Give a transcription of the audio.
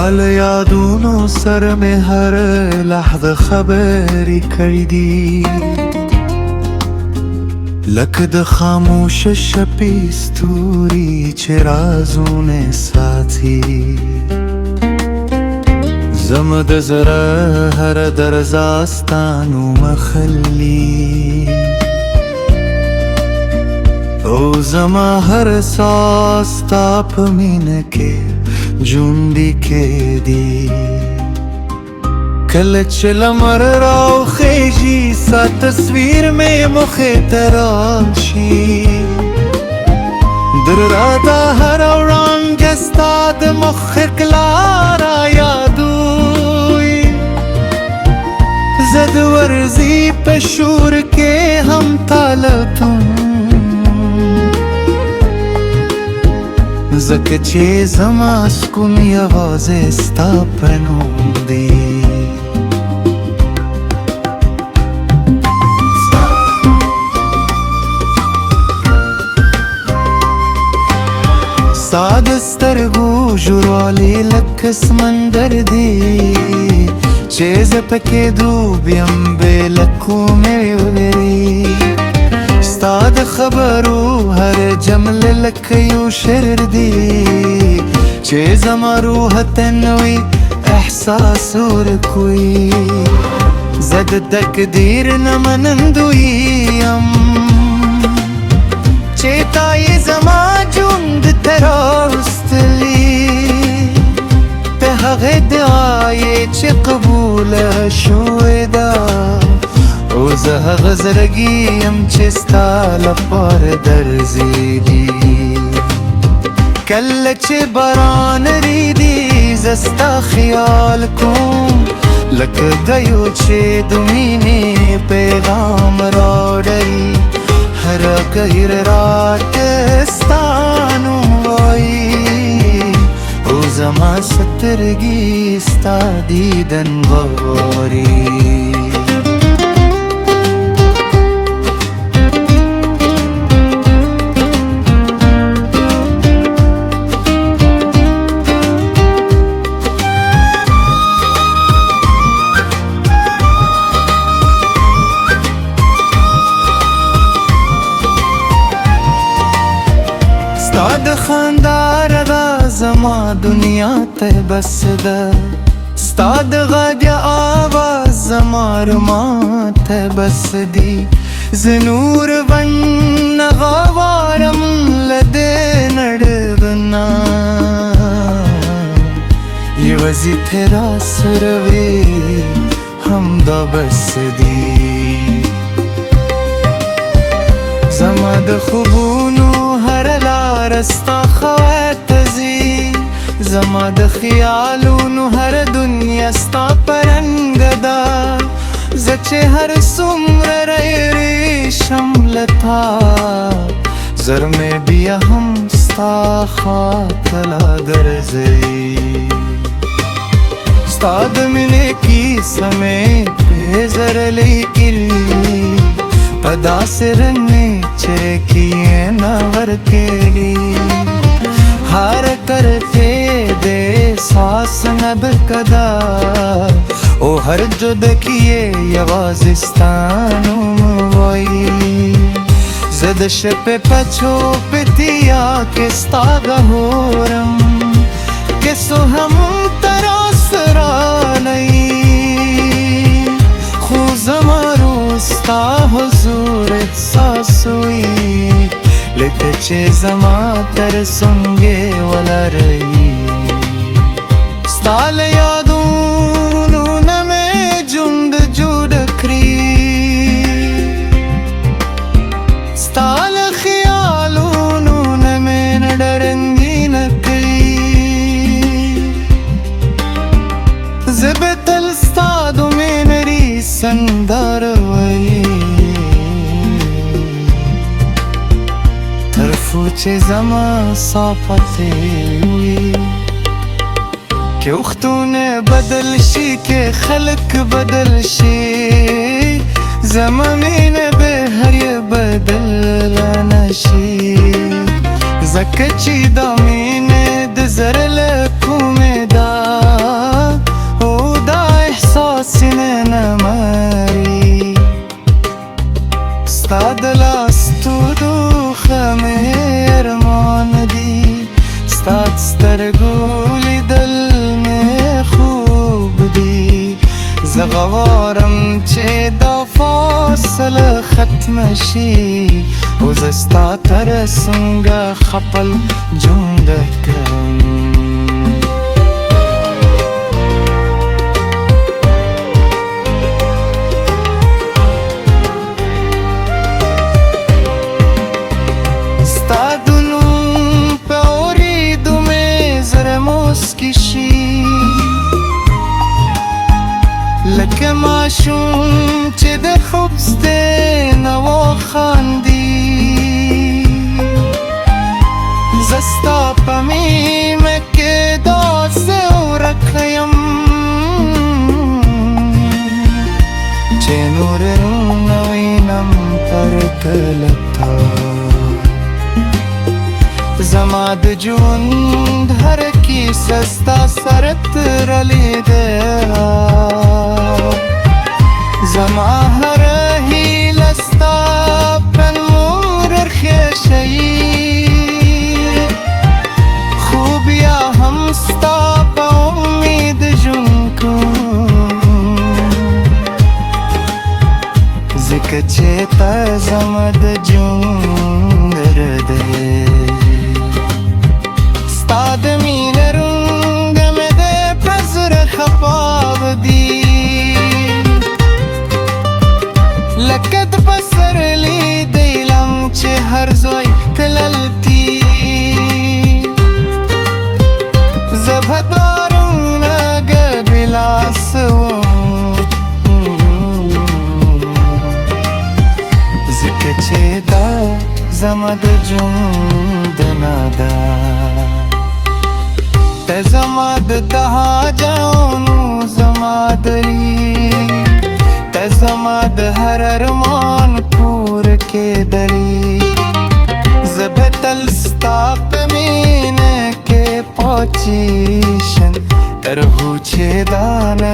ستال یادونو سر میں ہر لحظه خبرې کړې دي لکه د خاموش شپې ستوري چې رازونه ساتي زما د زړه هر درزا ستا نوم اخلي او زما هر ساس ستا په مینه کې ژوندی کېدی کله چې لمر راوخیږي ستا تصویر مې مخې ته راشي در راته هره وړانګه ستا د مخ ښکلا رایادوي زه د ورځي په شور کې هم تا لټوم ځکه چې زما سکون یوازې ستا په نوم دی ستا د سترګو ژوروالی لکه سمندر دی چې زه پکې ډوب یم بې له کومې ویرې ستا د خبرو هر جمله لکه یو شعر دی چې زما روح ته نوی احساس ورکوي زه د تقدیر نه منندوی یم چې تا یې زما ژوند ته راوستلي په هغې دعا یې چې قبوله شوې ده او زه هغه زړګي یم چې ستا لپاره درځېږي کله چې باران ریدي زه ستا خیال کوم لکه د یو چې د مینې پیغام راوړی هر غیر راته ستا نوم وایي او زما سترګې ستا دیدن غواړي ستا د خندا رضا زما دنیا ته بس ده ستا د غږ آواز زما ارمان ته بس دي زه نور ونه غواړم له دې نړۍ نه یوازې ته راسره وې همدا بس دي زما د خوبونو هر لاره ستا خواته ځي زما د خیالونو هر دنیا ستا په رنګه ده زه چې هر څومره رایریشم له تا زر مې بیا هم ستا خواته لا ګرځوي ستا د مینې کیسه مې په زړه لیکلي په داسې رنګ مې چې کیې نه ورکړي هر کرتے دے ساس نبکدا او هر جد کیے یوازستانو موئی زد شپ پچو پتیا کستا گہورم کسو ہم تراس رانئی خوز ماروستا حضور احساسوئی لکه چې زما تر څنګه ولري ستا له یادونو نه مې ژوند جوړ کړي ستا له خیالونو نه مې نړۍ رنګینه کړي زه به تل ستا د مینې سندره وایي چې زما صافتې وي که وختونه بدل شي که خلق بدل شي زما مینه به هر یو بدل نشي ځکه چې دا مینه د زړه له کومې ده ستورو خمه ارمان دی ستاد سترگولی دل می خوب دی زغوارم چه دا فاصله ختم شی وزستا ترسنگا خپل جوندکم لکه ماشوم چې د خوب ستنه وخاندي زستا په مینه کې داسې ورک یم چې نور نه وینم پرتله تا زما د ژوند هر کیسه ستا سره تړلې ده زما هر هیله ستا په نور ښه خو بیا هم ستا په امید ژوند کوم ځکه چې ته زما د ژوند دی ستا د مینې رنګ مې د په زړه خفاو دی لکه د پسرلی دی لم چې هر ځای تللتي زه به دارونګه بلاس وم ځکه چې دا زما د ژوند نه ده ته زما د تهاجانو زما دلی ته زما د هر ارمان پور کېدلی زه به تل ستا په مینه کې پاتې شم تر هغو چې دا نه